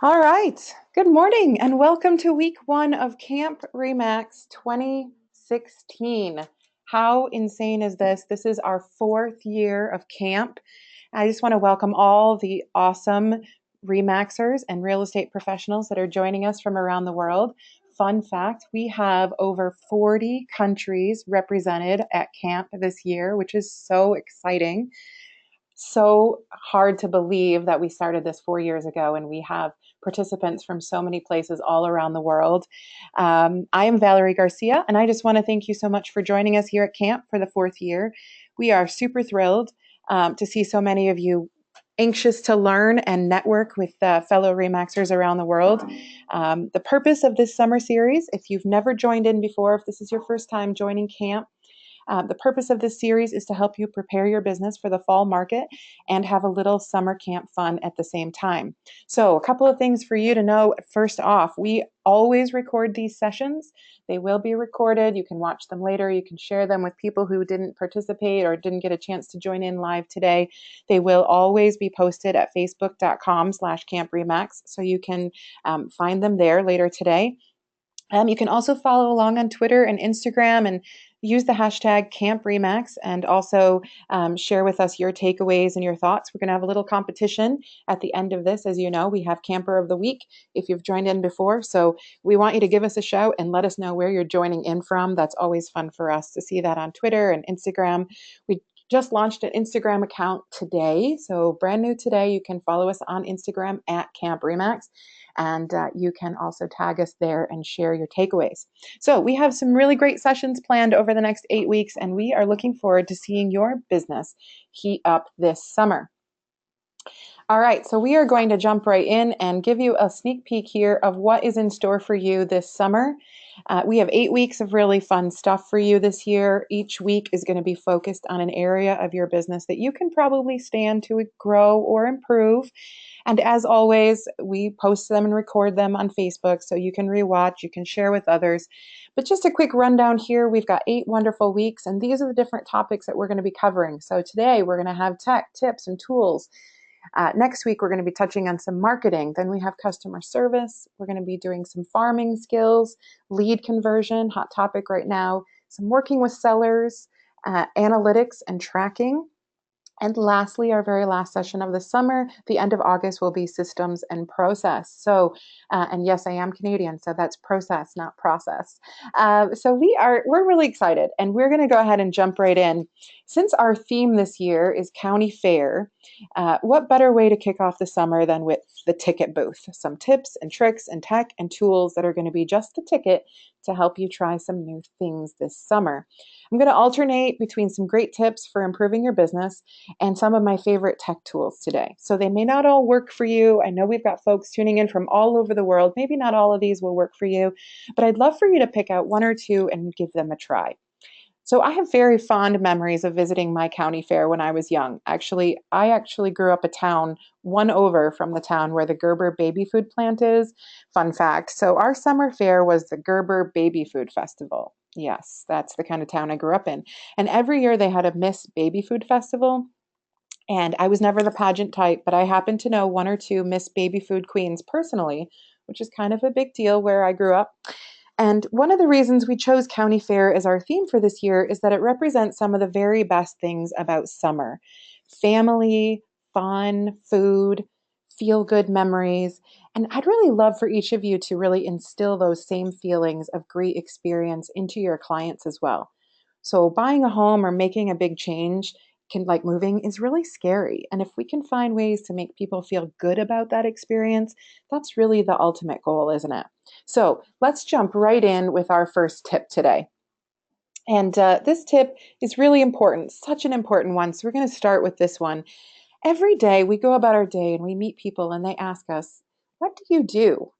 All right. Good morning and welcome to week one of Camp Remax 2016. How insane is this? This is our fourth year of camp. I just want to welcome all the awesome Remaxers and real estate professionals that are joining us from around the world. Fun fact, we have over 40 countries represented at camp this year, which is so exciting. So hard to believe that we started this 4 years ago and we have participants from so many places all around the world. I am Valerie Garcia, and I just want to thank you so much for joining us here at camp for the fourth year. We are super thrilled to see so many of you anxious to learn and network with fellow Remaxers around the world. The purpose of this summer series, if you've never joined in before, if this is your first time joining camp, the purpose of this series is to help you prepare your business for the fall market and have a little summer camp fun at the same time. So, a couple of things for you to know. First off, we always record these sessions. They will be recorded. You can watch them later. You can share them with people who didn't participate or didn't get a chance to join in live today. They will always be posted at facebook.com/campremax, so you can find them there later today. You can also follow along on Twitter and Instagram and use the hashtag Camp Remax, and also share with us your takeaways and your thoughts. We're going to have a little competition at the end of this. As you know, we have Camper of the Week if you've joined in before. So we want you to give us a shout and let us know where you're joining in from. That's always fun for us to see that on Twitter and Instagram. We just launched an Instagram account today. So brand new today, you can follow us on Instagram at Camp Remax. And you can also tag us there and share your takeaways. So we have some really great sessions planned over the next 8 weeks, and we are looking forward to seeing your business heat up this summer. All right, so we are going to jump right in and give you a sneak peek here of what is in store for you this summer. We have 8 weeks of really fun stuff for you this year. Each week is going to be focused on an area of your business that you can probably stand to grow or improve. And as always, we post them and record them on Facebook so you can rewatch, you can share with others. But just a quick rundown here, we've got 8 wonderful weeks, and these are the different topics that we're going to be covering. So today we're going to have tech, tips, and tools. Next week, we're going to be touching on some marketing. Then we have customer service. We're going to be doing some farming skills, lead conversion, hot topic right now, some working with sellers, analytics and tracking. And lastly, our very last session of the summer, the end of August, will be systems and process. So, and yes, I am Canadian, so that's process, not process. So we're really excited, and we're going to go ahead and jump right in. Since our theme this year is county fair, what better way to kick off the summer than with the ticket booth? Some tips and tricks and tech and tools that are going to be just the ticket to help you try some new things this summer. I'm going to alternate between some great tips for improving your business and some of my favorite tech tools today. So they may not all work for you. I know we've got folks tuning in from all over the world. Maybe not all of these will work for you, but I'd love for you to pick out one or two and give them a try. So I have very fond memories of visiting my county fair when I was young. I actually grew up a town one over from the town where the Gerber baby food plant is. Fun fact. So our summer fair was the Gerber Baby Food Festival. Yes, that's the kind of town I grew up in. And every year they had a Miss Baby Food Festival. And I was never the pageant type, but I happen to know one or two Miss Baby Food Queens personally, which is kind of a big deal where I grew up. And one of the reasons we chose County Fair as our theme for this year is that it represents some of the very best things about summer: family, fun, food, feel good memories. And I'd really love for each of you to really instill those same feelings of great experience into your clients as well. So, buying a home or making a big change like moving is really scary. And if we can find ways to make people feel good about that experience, that's really the ultimate goal, isn't it? So let's jump right in with our first tip today. And this tip is really important, such an important one. So we're going to start with this one. Every day we go about our day and we meet people and they ask us, "What do you do?"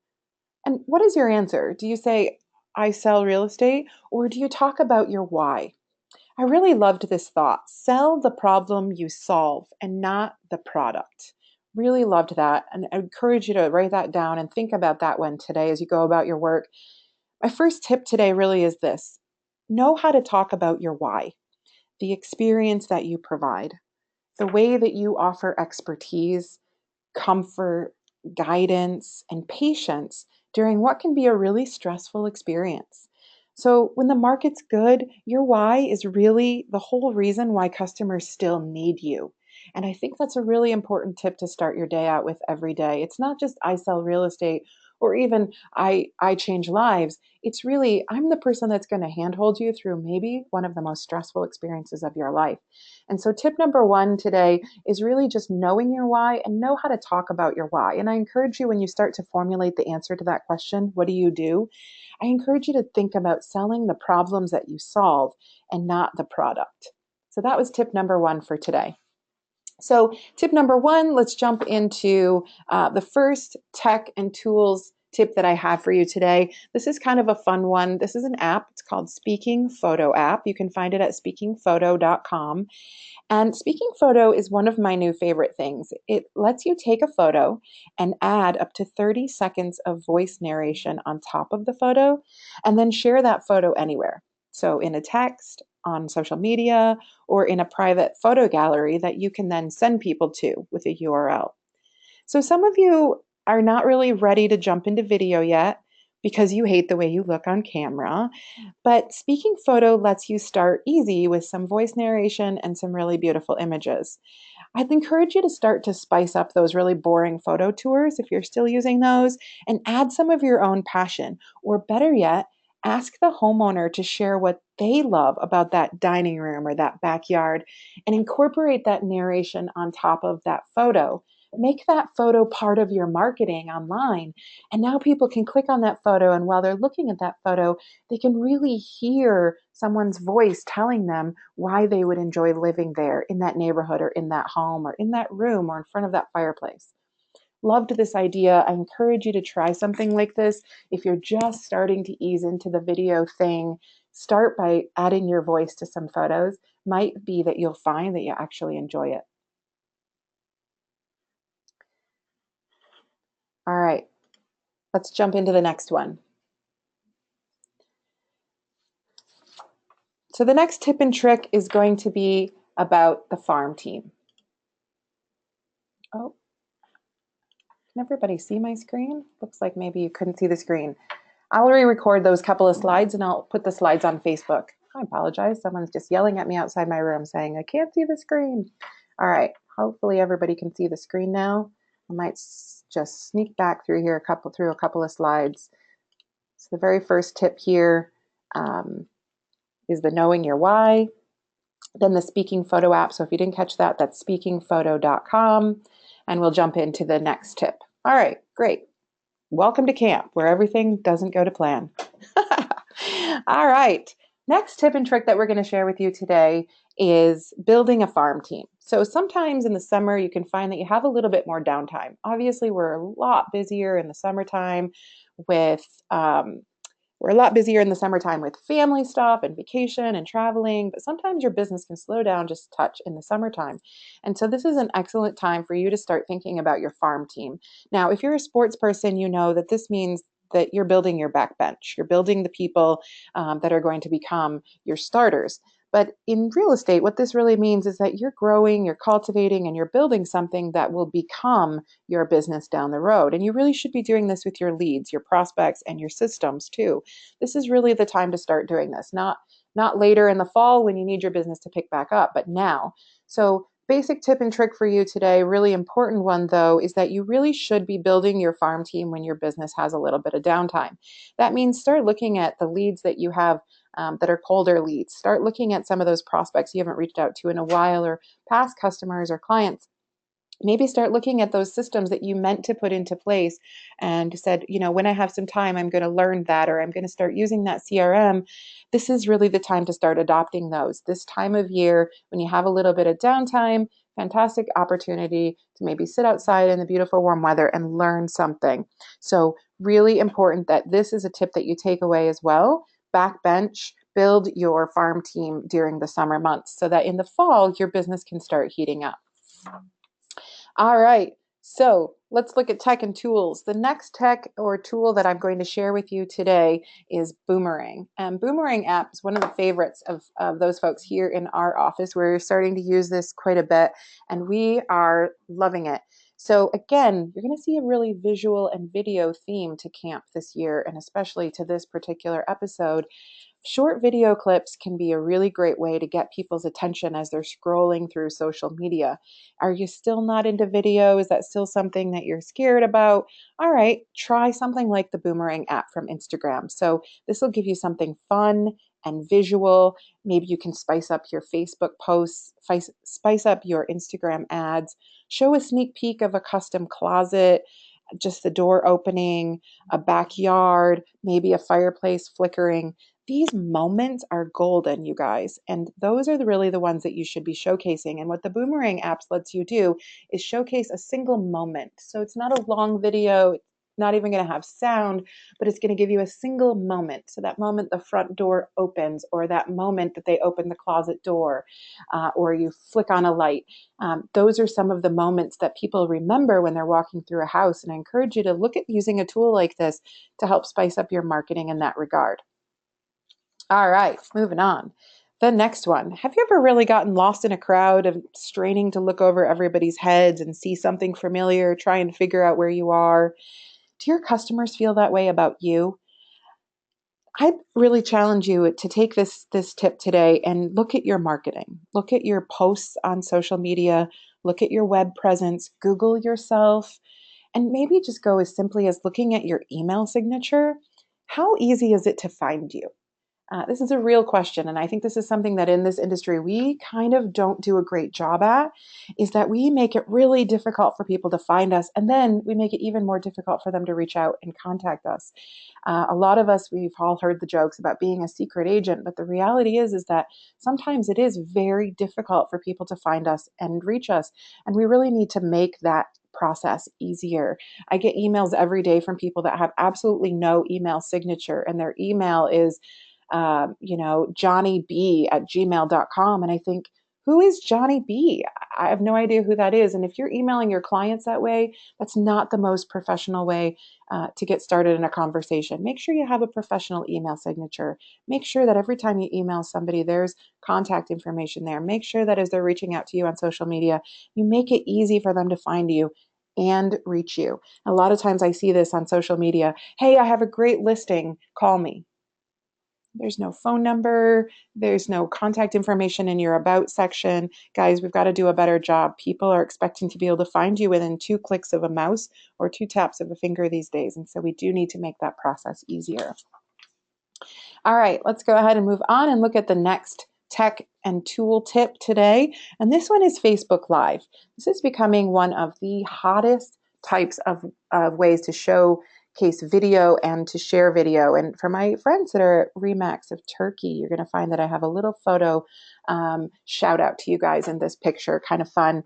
And what is your answer? Do you say, "I sell real estate," or do you talk about your why? I really loved this thought. Sell the problem you solve and not the product. Really loved that. And I encourage you to write that down and think about that one today as you go about your work. My first tip today really is this: know how to talk about your why, the experience that you provide, the way that you offer expertise, comfort, guidance, and patience during what can be a really stressful experience. So, when the market's good, your why is really the whole reason why customers still need you. And I think that's a really important tip to start your day out with every day. It's not just I sell real estate or even I change lives. It's really I'm the person that's going to handhold you through maybe one of the most stressful experiences of your life. And so tip number 1 today is really just knowing your why and know how to talk about your why. And I encourage you when you start to formulate the answer to that question, what do you do? I encourage you to think about selling the problems that you solve and not the product. So that was tip number 1 for today. So tip number 1, let's jump into the first tech and tools tip that I have for you today. This is kind of a fun one. This is an app. It's called Speaking Photo app. You can find it at speakingphoto.com. And Speaking Photo is one of my new favorite things. It lets you take a photo and add up to 30 seconds of voice narration on top of the photo, and then share that photo anywhere. So in a text, on social media, or in a private photo gallery that you can then send people to with a URL. So some of you are not really ready to jump into video yet because you hate the way you look on camera. But Speaking Photo lets you start easy with some voice narration and some really beautiful images. I'd encourage you to start to spice up those really boring photo tours if you're still using those and add some of your own passion. Or better yet, ask the homeowner to share what they love about that dining room or that backyard and incorporate that narration on top of that photo. Make that photo part of your marketing online. And now people can click on that photo, and while they're looking at that photo, they can really hear someone's voice telling them why they would enjoy living there in that neighborhood or in that home or in that room or in front of that fireplace. Loved this idea. I encourage you to try something like this. If you're just starting to ease into the video thing, start by adding your voice to some photos. Might be that you'll find that you actually enjoy it. All right, let's jump into the next one. So the next tip and trick is going to be about the farm team. Oh, can everybody see my screen? Looks like maybe you couldn't see the screen. I'll re-record those couple of slides and I'll put the slides on Facebook. I apologize. Someone's just yelling at me outside my room saying, I can't see the screen. All right, hopefully everybody can see the screen now. I might just sneak back through here through a couple of slides. So the very first tip here is the knowing your why. Then the Speaking Photo app. So if you didn't catch that, that's speakingphoto.com. And we'll jump into the next tip. All right, great. Welcome to camp where everything doesn't go to plan. All right. Next tip and trick that we're going to share with you today is building a farm team. So sometimes in the summer, you can find that you have a little bit more downtime. Obviously, we're a lot busier in the summertime with family stuff and vacation and traveling, but sometimes your business can slow down just a touch in the summertime. And so this is an excellent time for you to start thinking about your farm team. Now, if you're a sports person, you know that this means that you're building your backbench. You're building the people that are going to become your starters. But in real estate, what this really means is that you're growing, you're cultivating, and you're building something that will become your business down the road. And you really should be doing this with your leads, your prospects, and your systems too. This is really the time to start doing this, not later in the fall when you need your business to pick back up, but now. So basic tip and trick for you today, really important one though, is that you really should be building your farm team when your business has a little bit of downtime. That means start looking at the leads that you have that are colder leads. Start looking at some of those prospects you haven't reached out to in a while, or past customers or clients. Maybe start looking at those systems that you meant to put into place and said, when I have some time, I'm going to learn that, or I'm going to start using that CRM. This is really the time to start adopting those. This time of year, when you have a little bit of downtime, fantastic opportunity to maybe sit outside in the beautiful warm weather and learn something. So really important that this is a tip that you take away as well. Backbench, build your farm team during the summer months so that in the fall, your business can start heating up. All right, so let's look at tech and tools. The next tech or tool that I'm going to share with you today is Boomerang. And Boomerang app is one of the favorites of those folks here in our office. We're starting to use this quite a bit, and we are loving it. So again, you're going to see a really visual and video theme to camp this year, and especially to this particular episode. Short video clips can be a really great way to get people's attention as they're scrolling through social media. Are you still not into video? Is that still something that you're scared about? All right, try something like the Boomerang app from Instagram. So this will give you something fun and visual. Maybe you can spice up your Facebook posts, spice up your Instagram ads, show a sneak peek of a custom closet, just the door opening, a backyard, maybe a fireplace flickering. These moments are golden, you guys. And those are really the ones that you should be showcasing. And what the Boomerang apps lets you do is showcase a single moment. So it's not a long video, it's not even going to have sound, but it's going to give you a single moment. So that moment the front door opens, or that moment that they open the closet door, or you flick on a light. Those are some of the moments that people remember when they're walking through a house. And I encourage you to look at using a tool like this to help spice up your marketing in that regard. All right, moving on. The next one. Have you ever really gotten lost in a crowd of straining to look over everybody's heads and see something familiar, trying to figure out where you are? Do your customers feel that way about you? I really challenge you to take this tip today and look at your marketing. Look at your posts on social media, look at your web presence, Google yourself, and maybe just go as simply as looking at your email signature. How easy is it to find you? This is a real question, and I think this is something that in this industry we kind of don't do a great job at, is that we make it really difficult for people to find us, and then we make it even more difficult for them to reach out and contact us. A lot of us, we've all heard the jokes about being a secret agent, but the reality is that sometimes it is very difficult for people to find us and reach us, and we really need to make that process easier. I get emails every day from people that have absolutely no email signature, and their email is johnnyb@gmail.com. And I think, who is Johnny B? I have no idea who that is. And if you're emailing your clients that way, that's not the most professional way to get started in a conversation. Make sure you have a professional email signature. Make sure that every time you email somebody, there's contact information there. Make sure that as they're reaching out to you on social media, you make it easy for them to find you and reach you. A lot of times I see this on social media. Hey, I have a great listing. Call me. There's no phone number. There's no contact information in your about section. Guys, we've got to do a better job. People are expecting to be able to find you within 2 clicks of a mouse or 2 taps of a finger these days. And so we do need to make that process easier. All right, let's go ahead and move on and look at the next tech and tool tip today. And this one is Facebook Live. This is becoming one of the hottest types of ways to showcase video and to share video. And for my friends that are at Remax of Turkey, you're going to find that I have a little photo shout out to you guys in this picture, kind of fun.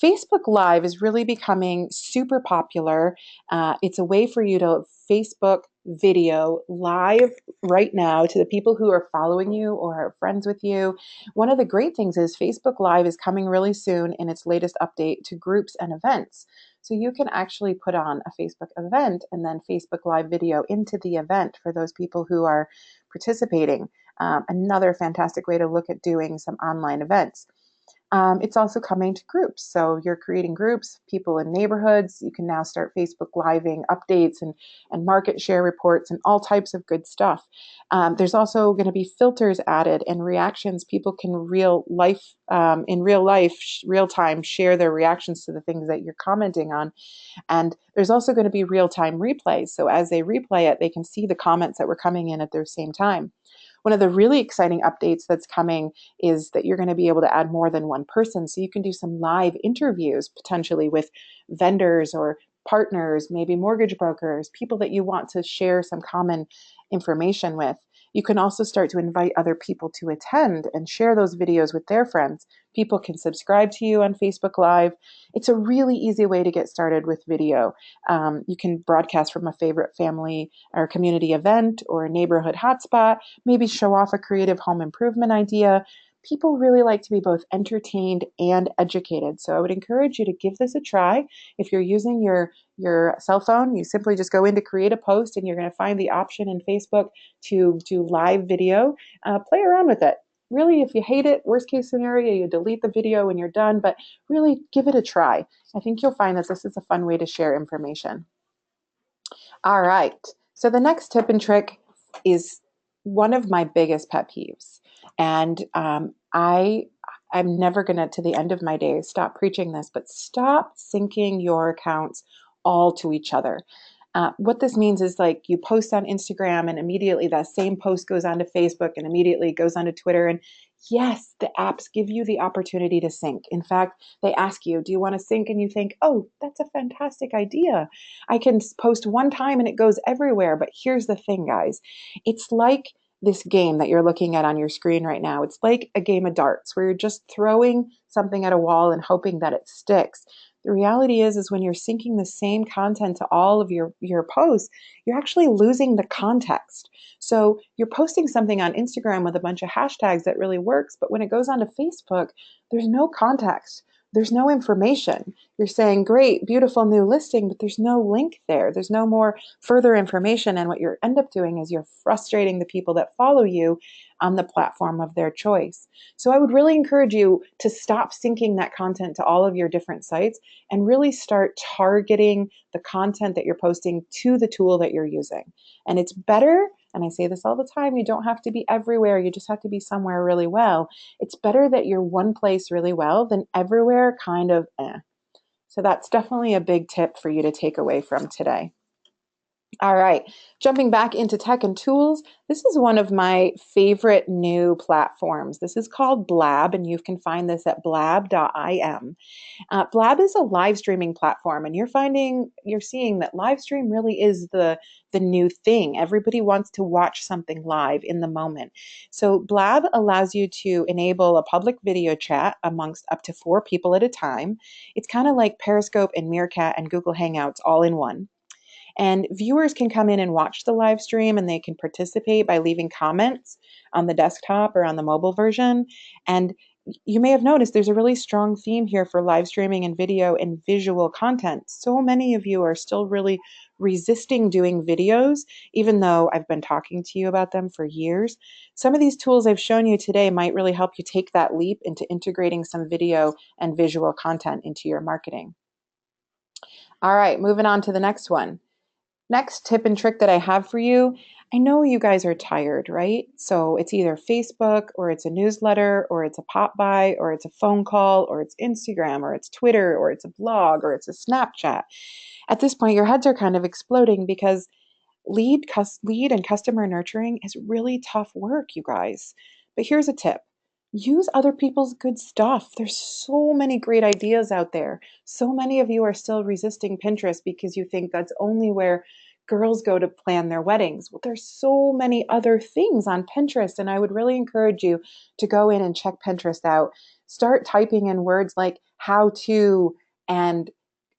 Facebook Live is really becoming super popular. It's a way for you to Facebook video live right now to the people who are following you or are friends with you. One of the great things is Facebook Live is coming really soon in its latest update to groups and events. So you can actually put on a Facebook event and then Facebook Live video into the event for those people who are participating. Another fantastic way to look at doing some online events. It's also coming to groups. So you're creating groups, people in neighborhoods. You can now start Facebook Living updates and market share reports and all types of good stuff. There's also going to be filters added and reactions. People can in real time, share their reactions to the things that you're commenting on. And there's also going to be real-time replays. So as they replay it, they can see the comments that were coming in at the same time. One of the really exciting updates that's coming is that you're going to be able to add more than one person. So you can do some live interviews potentially with vendors or partners, maybe mortgage brokers, people that you want to share some common information with. You can also start to invite other people to attend and share those videos with their friends. People can subscribe to you on Facebook Live. It's a really easy way to get started with video. You can broadcast from a favorite family or community event or a neighborhood hotspot, maybe show off a creative home improvement idea. People really like to be both entertained and educated. So I would encourage you to give this a try. If you're using your cell phone, you simply just go in to create a post and you're going to find the option in Facebook to do live video. Play around with it. really, if you hate it, worst case scenario, you delete the video when you're done, but really give it a try. I think you'll find that this is a fun way to share information. All right. So the next tip and trick is one of my biggest pet peeves. And I'm never going to the end of my days, stop preaching this, but stop syncing your accounts all to each other. What this means is like you post on Instagram and immediately that same post goes onto Facebook and immediately goes onto Twitter. And yes, the apps give you the opportunity to sync. In fact, they ask you, do you want to sync? And you think, oh, that's a fantastic idea. I can post one time and it goes everywhere. But here's the thing, guys. It's like this game that you're looking at on your screen right now. It's like a game of darts where you're just throwing something at a wall and hoping that it sticks. The reality is when you're syncing the same content to all of your posts, you're actually losing the context. So you're posting something on Instagram with a bunch of hashtags that really works, but when it goes onto Facebook, there's no context. There's no information. You're saying, great, beautiful new listing, but there's no link there. There's no more further information. And what you end up doing is you're frustrating the people that follow you on the platform of their choice. So I would really encourage you to stop syncing that content to all of your different sites and really start targeting the content that you're posting to the tool that you're using. And it's better, and I say this all the time, you don't have to be everywhere, you just have to be somewhere really well. It's better that you're one place really well than everywhere kind of eh. So that's definitely a big tip for you to take away from today. All right, jumping back into tech and tools, this is one of my favorite new platforms. This is called Blab, and you can find this at blab.im. Blab is a live streaming platform, and you're seeing that live stream really is the new thing. Everybody wants to watch something live in the moment. So Blab allows you to enable a public video chat amongst up to 4 people at a time. It's kind of like Periscope and Meerkat and Google Hangouts all in one. And viewers can come in and watch the live stream and they can participate by leaving comments on the desktop or on the mobile version. And you may have noticed there's a really strong theme here for live streaming and video and visual content. So many of you are still really resisting doing videos, even though I've been talking to you about them for years. Some of these tools I've shown you today might really help you take that leap into integrating some video and visual content into your marketing. All right, moving on to the next one. Next tip and trick that I have for you, I know you guys are tired, right? So it's either Facebook or it's a newsletter or it's a pop by or it's a phone call or it's Instagram or it's Twitter or it's a blog or it's a Snapchat. At this point, your heads are kind of exploding because lead and customer nurturing is really tough work, you guys. But here's a tip. Use other people's good stuff. There's so many great ideas out there. So many of you are still resisting Pinterest because you think that's only where girls go to plan their weddings. Well, there's so many other things on Pinterest, and I would really encourage you to go in and check Pinterest out. Start typing in words like how to and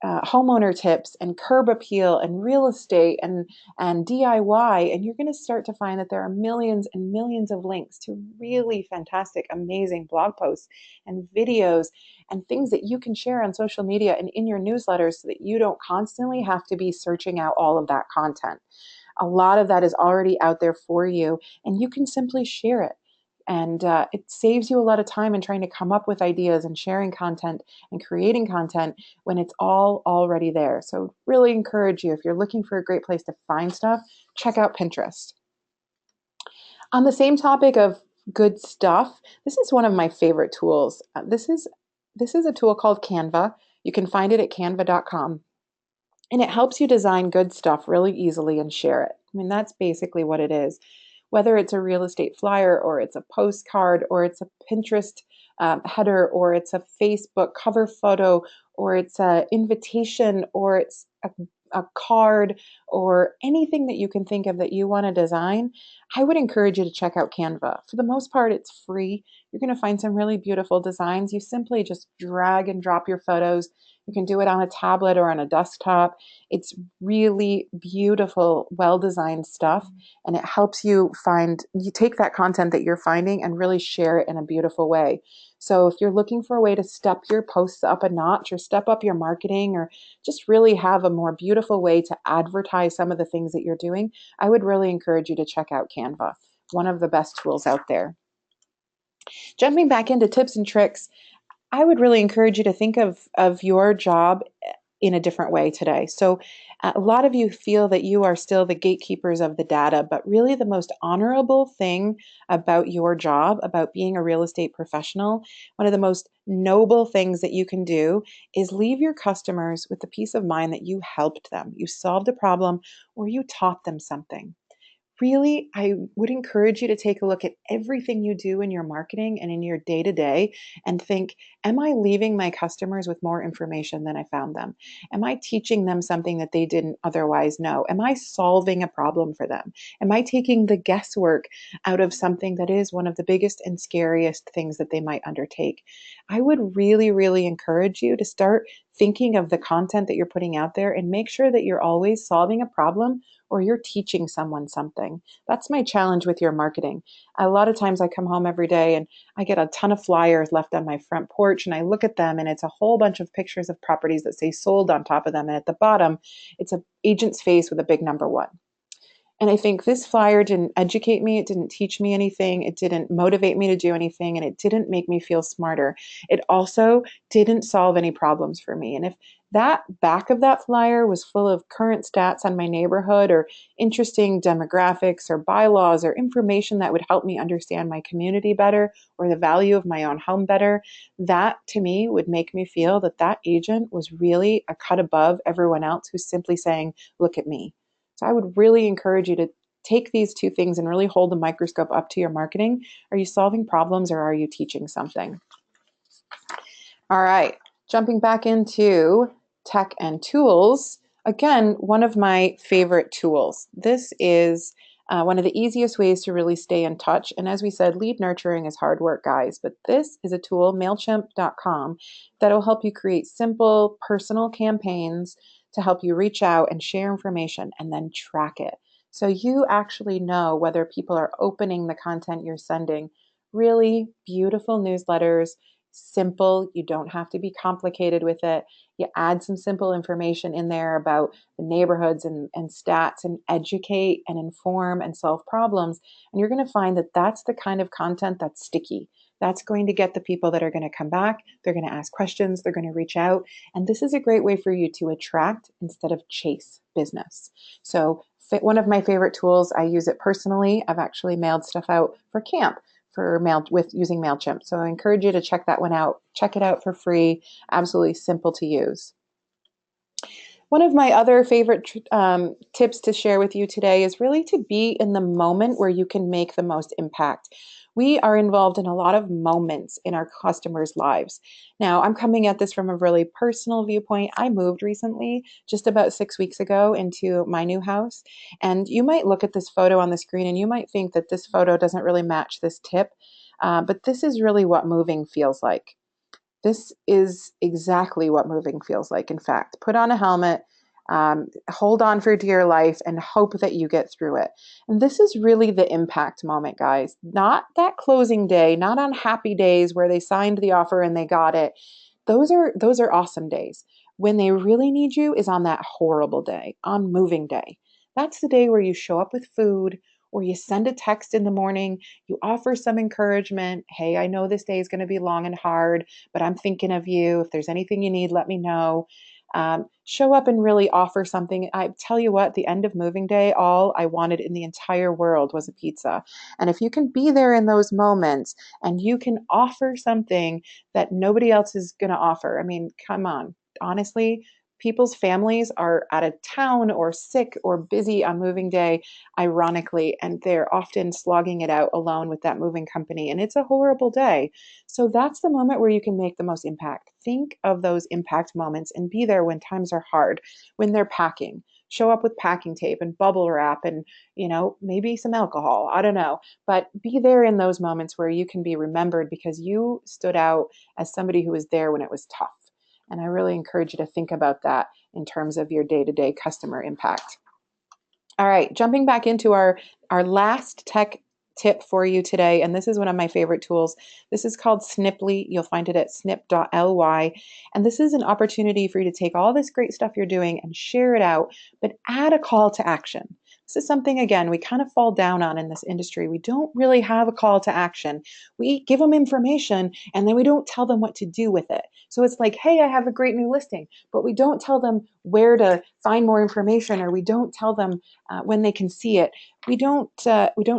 homeowner tips and curb appeal and real estate and DIY, and you're going to start to find that there are millions and millions of links to really fantastic, amazing blog posts and videos and things that you can share on social media and in your newsletters so that you don't constantly have to be searching out all of that content. A lot of that is already out there for you, and you can simply share it. And it saves you a lot of time in trying to come up with ideas and sharing content and creating content when it's all already there. So really encourage you, if you're looking for a great place to find stuff, check out Pinterest. On the same topic of good stuff, this is one of my favorite tools. This is a tool called Canva. You can find it at canva.com. And it helps you design good stuff really easily and share it. I mean, that's basically what it is. Whether it's a real estate flyer or it's a postcard or it's a Pinterest header or it's a Facebook cover photo or it's an invitation or it's a card or anything that you can think of that you want to design, I would encourage you to check out Canva. For the most part, it's free. You're going to find some really beautiful designs. You simply just drag and drop your photos. You can do it on a tablet or on a desktop. It's really beautiful, well-designed stuff, and it helps you take that content that you're finding and really share it in a beautiful way. So if you're looking for a way to step your posts up a notch or step up your marketing or just really have a more beautiful way to advertise some of the things that you're doing, I would really encourage you to check out Canva, one of the best tools out there. Jumping back into tips and tricks, I would really encourage you to think of your job in a different way today. So, a lot of you feel that you are still the gatekeepers of the data, but really the most honorable thing about your job, about being a real estate professional, one of the most noble things that you can do is leave your customers with the peace of mind that you helped them, you solved a problem, or you taught them something. Really, I would encourage you to take a look at everything you do in your marketing and in your day to day and think, am I leaving my customers with more information than I found them? Am I teaching them something that they didn't otherwise know? Am I solving a problem for them? Am I taking the guesswork out of something that is one of the biggest and scariest things that they might undertake? I would really, really encourage you to start thinking of the content that you're putting out there and make sure that you're always solving a problem or you're teaching someone something. That's my challenge with your marketing. A lot of times I come home every day and I get a ton of flyers left on my front porch and I look at them and it's a whole bunch of pictures of properties that say sold on top of them. And at the bottom, it's an agent's face with a big number one. And I think this flyer didn't educate me. It didn't teach me anything. It didn't motivate me to do anything. And it didn't make me feel smarter. It also didn't solve any problems for me. And if that back of that flyer was full of current stats on my neighborhood or interesting demographics or bylaws or information that would help me understand my community better or the value of my own home better, that to me would make me feel that that agent was really a cut above everyone else who's simply saying, look at me. So I would really encourage you to take these two things and really hold the microscope up to your marketing. Are you solving problems or are you teaching something? All right, jumping back into tech and tools. Again, one of my favorite tools. This is one of the easiest ways to really stay in touch. And as we said, lead nurturing is hard work, guys. But this is a tool, MailChimp.com, that will help you create simple personal campaigns to help you reach out and share information and then track it. So you actually know whether people are opening the content you're sending. Really beautiful newsletters, simple. You don't have to be complicated with it. You add some simple information in there about the neighborhoods and stats and educate and inform and solve problems. And you're going to find that that's the kind of content that's sticky. That's going to get the people that are going to come back. They're going to ask questions. They're going to reach out. And this is a great way for you to attract instead of chase business. So one of my favorite tools, I use it personally. I've actually mailed stuff out for camp for mail with using MailChimp. So I encourage you to check that one out. Check it out for free. Absolutely simple to use. One of my other favorite tips to share with you today is really to be in the moment where you can make the most impact. We are involved in a lot of moments in our customers' lives. Now, I'm coming at this from a really personal viewpoint. I moved recently, just about 6 weeks ago, into my new house. And you might look at this photo on the screen and you might think that this photo doesn't really match this tip. But this is really what moving feels like. This is exactly what moving feels like. In fact, put on a helmet, hold on for dear life, and hope that you get through it. And this is really the impact moment, guys. Not that closing day, not on happy days where they signed the offer and they got it. Those are awesome days. When they really need you is on that horrible day, on moving day. That's the day where you show up with food, or you send a text in the morning, you offer some encouragement. Hey, I know this day is going to be long and hard, but I'm thinking of you. If there's anything you need, let me know. Show up and really offer something. I tell you what, the end of moving day, all I wanted in the entire world was a pizza. And if you can be there in those moments and you can offer something that nobody else is going to offer, I mean, come on, honestly, people's families are out of town or sick or busy on moving day, ironically, and they're often slogging it out alone with that moving company. And it's a horrible day. So that's the moment where you can make the most impact. Think of those impact moments and be there when times are hard, when they're packing. Show up with packing tape and bubble wrap and, maybe some alcohol. I don't know. But be there in those moments where you can be remembered because you stood out as somebody who was there when it was tough. And I really encourage you to think about that in terms of your day-to-day customer impact. All right, jumping back into our last tech tip for you today, and this is one of my favorite tools. This is called Sniply. You'll find it at snip.ly. And this is an opportunity for you to take all this great stuff you're doing and share it out, but add a call to action. This is something, again, we kind of fall down on in this industry. We don't really have a call to action. We give them information and then we don't tell them what to do with it. So it's like, hey, I have a great new listing, but we don't tell them where to find more information, or we don't tell them when they can see it. We don't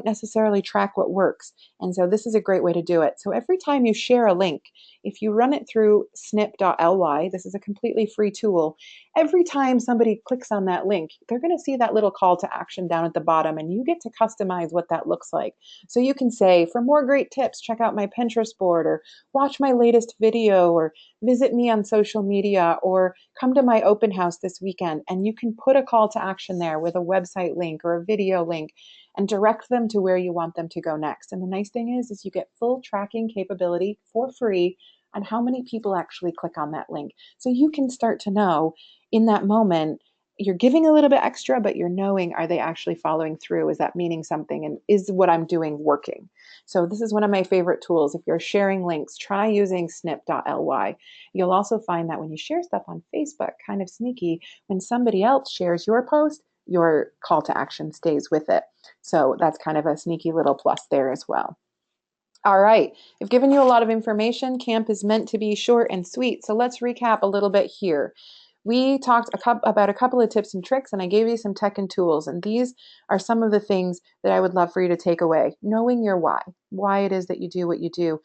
necessarily track what works. And so this is a great way to do it. So every time you share a link, if you run it through snip.ly, this is a completely free tool. Every time somebody clicks on that link, they're going to see that little call to action down at the bottom, and you get to customize what that looks like. So you can say, for more great tips, check out my Pinterest board, or watch my latest video, or visit me on social media, or come to my open house this weekend. And you can put a call to action there with a website link or a video link and direct them to where you want them to go next. And the nice thing is you get full tracking capability for free on how many people actually click on that link. So you can start to know in that moment, you're giving a little bit extra, but you're knowing, are they actually following through? Is that meaning something? And is what I'm doing working? So this is one of my favorite tools. If you're sharing links, try using snip.ly. You'll also find that when you share stuff on Facebook, kind of sneaky, when somebody else shares your post, your call to action stays with it. So that's kind of a sneaky little plus there as well. All right, I've given you a lot of information. Camp is meant to be short and sweet, so let's recap a little bit here. We talked about a couple of tips and tricks, and I gave you some tech and tools, and these are some of the things that I would love for you to take away. Knowing your why it is that you do what you do,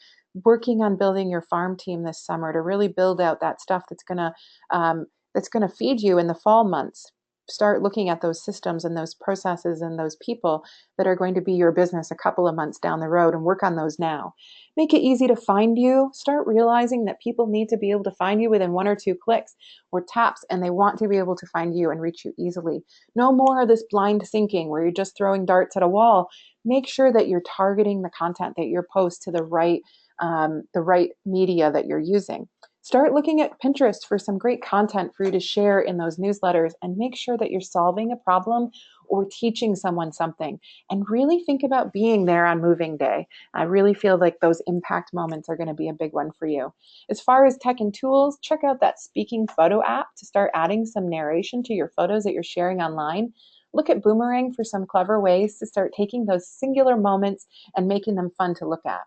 working on building your farm team this summer to really build out that stuff that's gonna feed you in the fall months. Start looking at those systems and those processes and those people that are going to be your business a couple of months down the road, and work on those now. Make it easy to find you. Start realizing that people need to be able to find you within 1 or 2 clicks or taps, and they want to be able to find you and reach you easily. No more of this blind thinking where you're just throwing darts at a wall. Make sure that you're targeting the content that you're post to the right media that you're using. Start looking at Pinterest for some great content for you to share in those newsletters, and make sure that you're solving a problem or teaching someone something. And really think about being there on moving day. I really feel like those impact moments are going to be a big one for you. As far as tech and tools, check out that speaking photo app to start adding some narration to your photos that you're sharing online. Look at Boomerang for some clever ways to start taking those singular moments and making them fun to look at.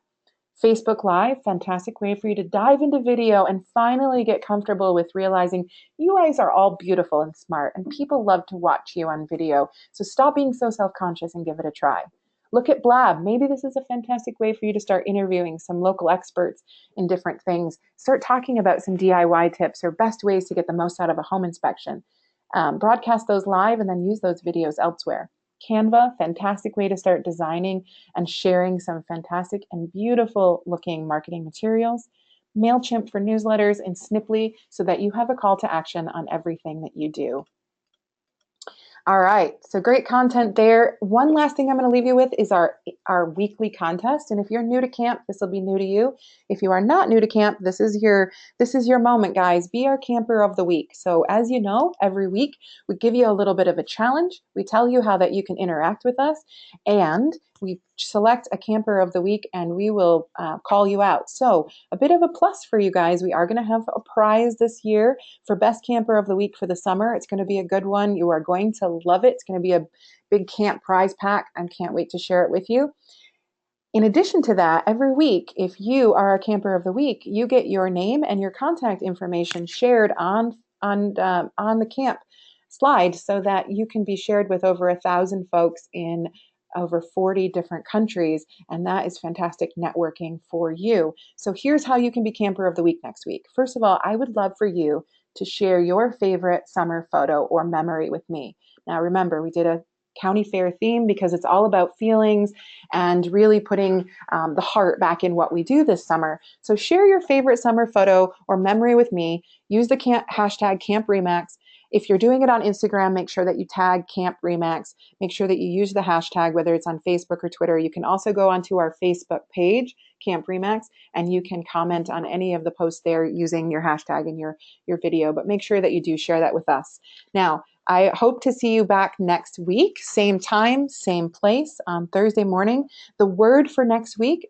Facebook Live, fantastic way for you to dive into video and finally get comfortable with realizing you guys are all beautiful and smart, and people love to watch you on video. So stop being so self-conscious and give it a try. Look at Blab. Maybe this is a fantastic way for you to start interviewing some local experts in different things. Start talking about some DIY tips or best ways to get the most out of a home inspection. Broadcast those live and then use those videos elsewhere. Canva, fantastic way to start designing and sharing some fantastic and beautiful looking marketing materials. MailChimp for newsletters, and Sniply so that you have a call to action on everything that you do. All right, so great content there. One last thing I'm going to leave you with is our weekly contest. And if you're new to camp, this will be new to you. If you are not new to camp, this is your moment, guys. Be our camper of the week. So as you know, every week we give you a little bit of a challenge. We tell you how that you can interact with us, and we select a camper of the week, and we will call you out. So a bit of a plus for you guys. We are going to have a prize this year for best camper of the week for the summer. It's going to be a good one. You are going to love it. It's going to be a big camp prize pack. I can't wait to share it with you. In addition to that, every week, if you are a camper of the week, you get your name and your contact information shared on the camp slide so that you can be shared with over 1,000 folks in over 40 different countries, and that is fantastic networking for you. So here's how you can be camper of the week next week. First of all, I would love for you to share your favorite summer photo or memory with me. Now remember, we did a county fair theme because it's all about feelings and really putting the heart back in what we do this summer. So share your favorite summer photo or memory with me. Use the hashtag Camp Remax. If you're doing it on Instagram, make sure that you tag Camp Remax. Make sure that you use the hashtag, whether it's on Facebook or Twitter. You can also go onto our Facebook page, Camp Remax, and you can comment on any of the posts there using your hashtag in your video. But make sure that you do share that with us. Now, I hope to see you back next week, same time, same place, on Thursday morning. The word for next week,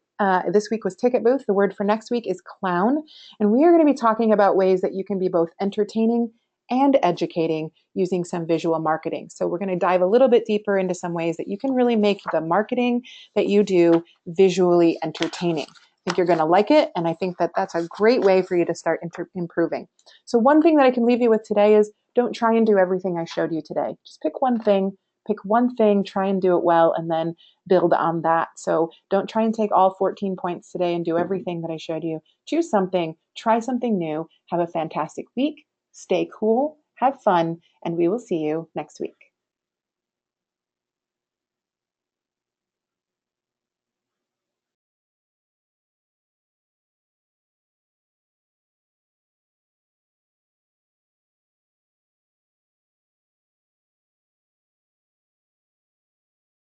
this week was ticket booth. The word for next week is clown. And we are going to be talking about ways that you can be both entertaining and educating using some visual marketing. So we're going to dive a little bit deeper into some ways that you can really make the marketing that you do visually entertaining. I think you're going to like it, and I think that that's a great way for you to start improving. So one thing that I can leave you with today is don't try and do everything I showed you today. Just pick one thing, try and do it well, and then build on that. So don't try and take all 14 points today and do everything that I showed you. Choose something, try something new, have a fantastic week, stay cool, have fun, and we will see you next week.